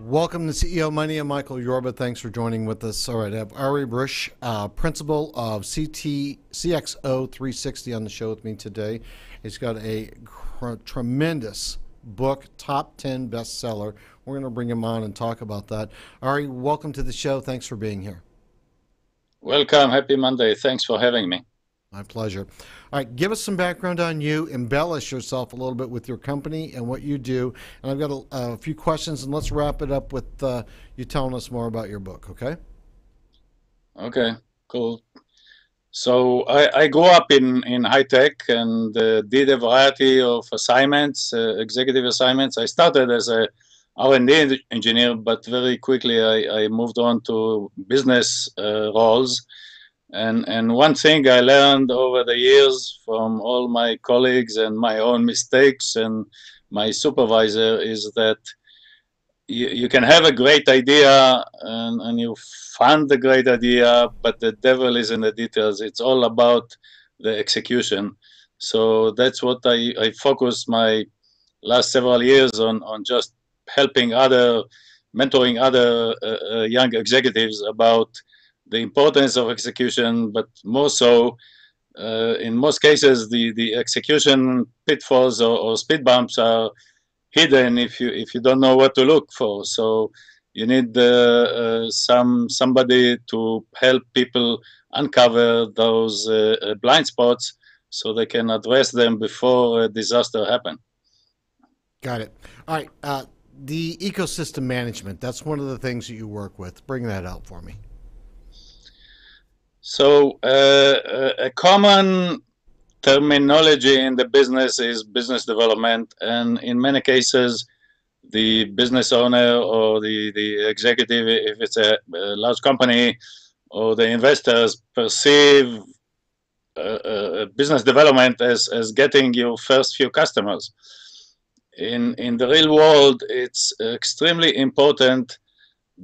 Welcome to CEO Money. I'm Michael Yorba. Thanks for joining with us. All right, I have Arie Brish, principal of CXO360 on the show with me today. He's got a tremendous book, top 10 bestseller. We're going to bring him on and talk about that. Arie, welcome to the show. Thanks for being here. Welcome. Happy Monday. Thanks for having me. My pleasure. All right, give us some background on you. Embellish yourself a little bit with your company and what you do. And I've got a few questions, and let's wrap it up with you telling us more about your book, okay? Okay, cool. So I grew up in high tech and did a variety of assignments, executive assignments. I started as a R&D engineer, but very quickly I moved on to business roles. And one thing I learned over the years from all my colleagues and my own mistakes and my supervisor is that you can have a great idea and you fund the great idea, but the devil is in the details. It's all about the execution. So that's what I focused my last several years on just helping mentoring other young executives about the importance of execution, but more so, in most cases, the execution pitfalls or speed bumps are hidden if you don't know what to look for. So you need somebody to help people uncover those blind spots so they can address them before a disaster happens. Got it. All right. The ecosystem management, that's one of the things that you work with. Bring that out for me. So a common terminology in the business is business development, and in many cases, the business owner or the executive, if it's a large company, or the investors perceive business development as getting your first few customers. In the real world, it's extremely important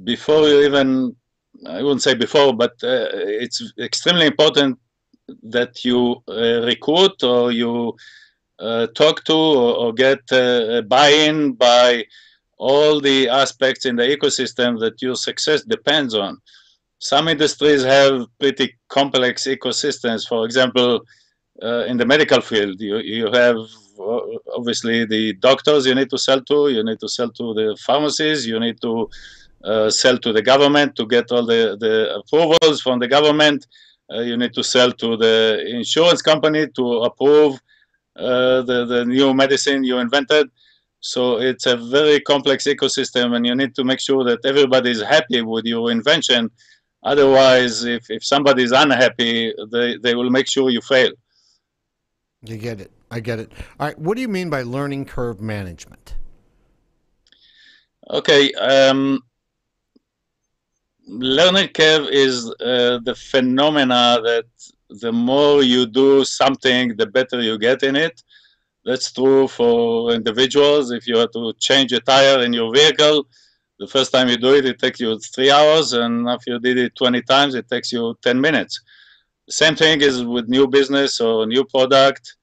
before you even, I wouldn't say before, but it's extremely important that you recruit or you talk to or get buy-in by all the aspects in the ecosystem that your success depends on. Some industries have pretty complex ecosystems. For example, in the medical field, you have obviously the doctors you need to sell to, you need to sell to the pharmacies, you need to sell to the government to get all the approvals from the government. You need to sell to the insurance company to approve the new medicine you invented. So it's a very complex ecosystem, and you need to make sure that everybody is happy with your invention. Otherwise, if somebody is unhappy, they will make sure you fail. You get it. I get it. All right. What do you mean by learning curve management? Okay. Learning curve is the phenomena that the more you do something, the better you get in it. That's true for individuals. If you have to change a tire in your vehicle, the first time you do it, it takes you 3 hours, and if you did it 20 times, it takes you 10 minutes. The same thing is with new business or new product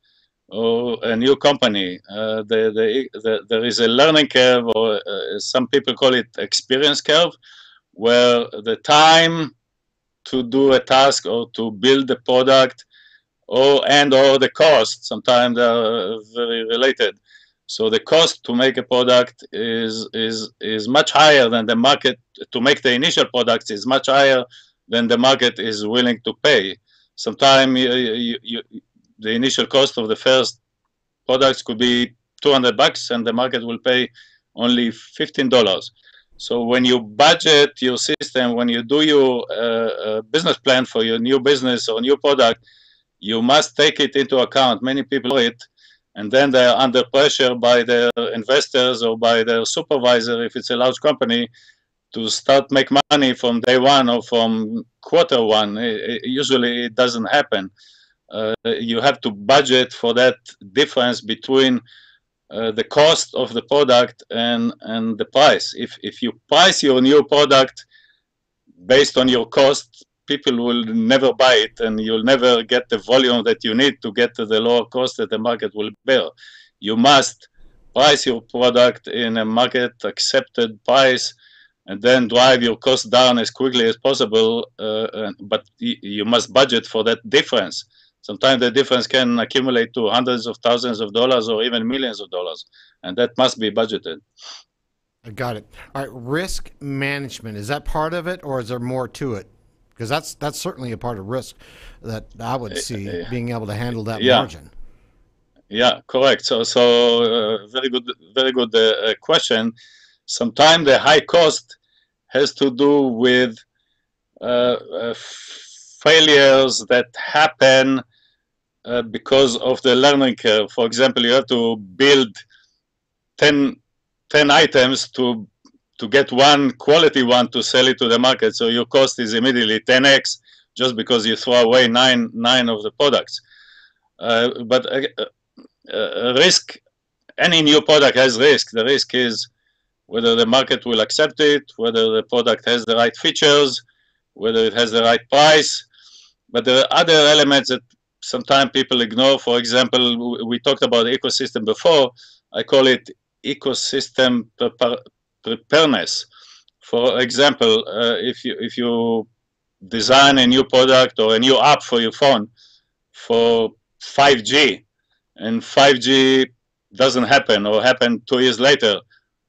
or a new company. There is a learning curve, or some people call it experience curve, where the time to do a task or to build a product or the cost, sometimes they are very related. So the cost to make a product is much higher than the market. To make the initial products is much higher than the market is willing to pay. Sometimes the initial cost of the first products could be $200 and the market will pay only $15. So when you budget your system, when you do your business plan for your new business or new product, you must take it into account. Many people know it, and then they are under pressure by their investors or by their supervisor, if it's a large company, to start make money from day one or from quarter one. Usually it doesn't happen. You have to budget for that difference between the cost of the product and the price. If you price your new product based on your cost, people will never buy it, and you'll never get the volume that you need to get to the lower cost that the market will bear. You must price your product in a market accepted price, and then drive your cost down as quickly as possible. But you must budget for that difference. Sometimes the difference can accumulate to hundreds of thousands of dollars or even millions of dollars, and that must be budgeted. I got it. All right, risk management, is that part of it, or is there more to it? Because that's certainly a part of risk that I would see, being able to handle that margin. Yeah, correct. So very good question. Sometimes the high cost has to do with failures that happen because of the learning curve. For example, you have to build 10 items to get one quality one to sell it to the market. So your cost is immediately 10x just because you throw away nine of the products. But risk, any new product has risk. The risk is whether the market will accept it, whether the product has the right features, whether it has the right price. But there are other elements that sometimes people ignore. For example, we talked about ecosystem before. I call it ecosystem preparedness. For example, if you design a new product or a new app for your phone for 5G, and 5G doesn't happen or happen 2 years later,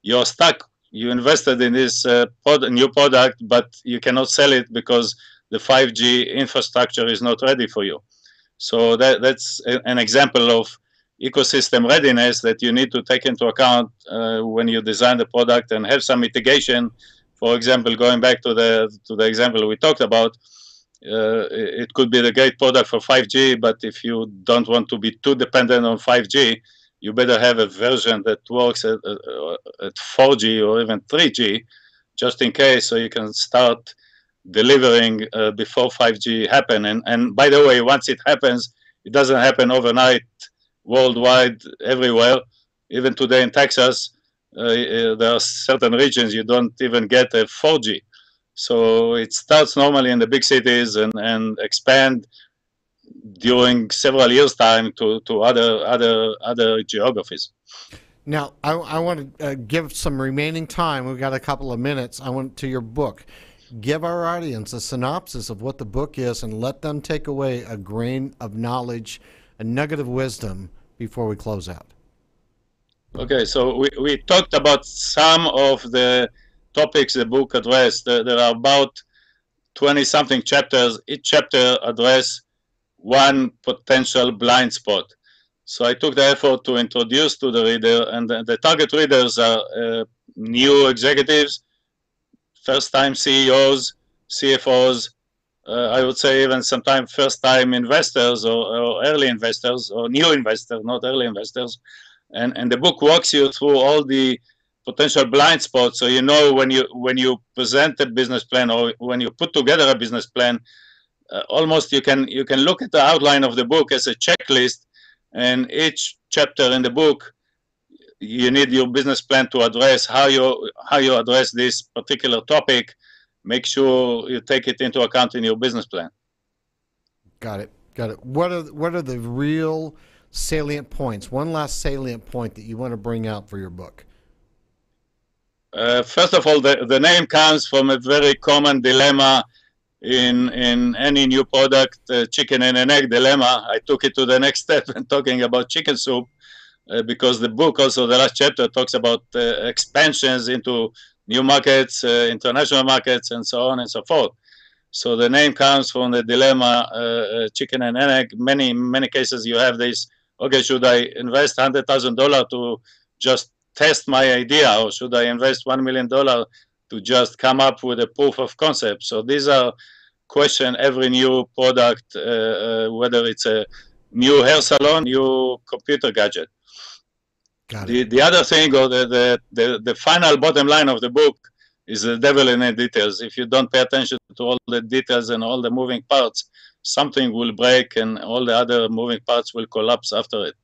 you're stuck. You invested in this new product, but you cannot sell it because the 5G infrastructure is not ready for you. So that's an example of ecosystem readiness that you need to take into account when you design the product, and have some mitigation. For example, going back to the example we talked about, it could be the great product for 5G, but if you don't want to be too dependent on 5G, you better have a version that works at 4G or even 3G, just in case, so you can start delivering before 5G happen. And by the way, once it happens, it doesn't happen overnight worldwide, everywhere. Even today in Texas, there are certain regions you don't even get a 4G. So it starts normally in the big cities and expand during several years' time to other geographies. Now, I want to give some remaining time. We've got a couple of minutes. I want to your book. Give our audience a synopsis of what the book is, and let them take away a grain of knowledge, a nugget of wisdom before we close out. Okay, so we talked about some of the topics the book addressed. There are about 20-something chapters. Each chapter address one potential blind spot. So I took the effort to introduce to the reader, and the target readers are new executives, first-time CEOs, CFOs, I would say even sometimes first-time investors or early investors, or new investors, not early investors. And the book walks you through all the potential blind spots, so you know when you present a business plan, or when you put together a business plan, almost you can look at the outline of the book as a checklist, and each chapter in the book you need your business plan to address how you address this particular topic. Make sure you take it into account in your business plan. Got it. What are the real salient points? One last salient point that you want to bring out for your book. First of all, the name comes from a very common dilemma in any new product, chicken and an egg dilemma. I took it to the next step and talking about chicken soup, because the book, also the last chapter, talks about expansions into new markets, international markets, and so on and so forth. So the name comes from the dilemma, chicken and an egg. Many cases you have this, okay, should I invest $100,000 to just test my idea, or should I invest $1 million to just come up with a proof of concept? So these are questions every new product, whether it's a new hair salon, new computer gadget. Got it. The other thing, or the final bottom line of the book, is the devil in the details. If you don't pay attention to all the details and all the moving parts, something will break and all the other moving parts will collapse after it.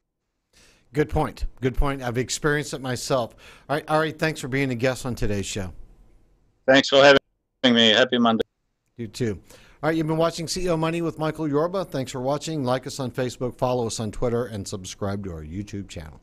Good point. Good point. I've experienced it myself. All right, Arie, thanks for being a guest on today's show. Thanks for having me. Happy Monday. You too. All right, you've been watching CEO Money with Michael Yorba. Thanks for watching. Like us on Facebook, follow us on Twitter, and subscribe to our YouTube channel.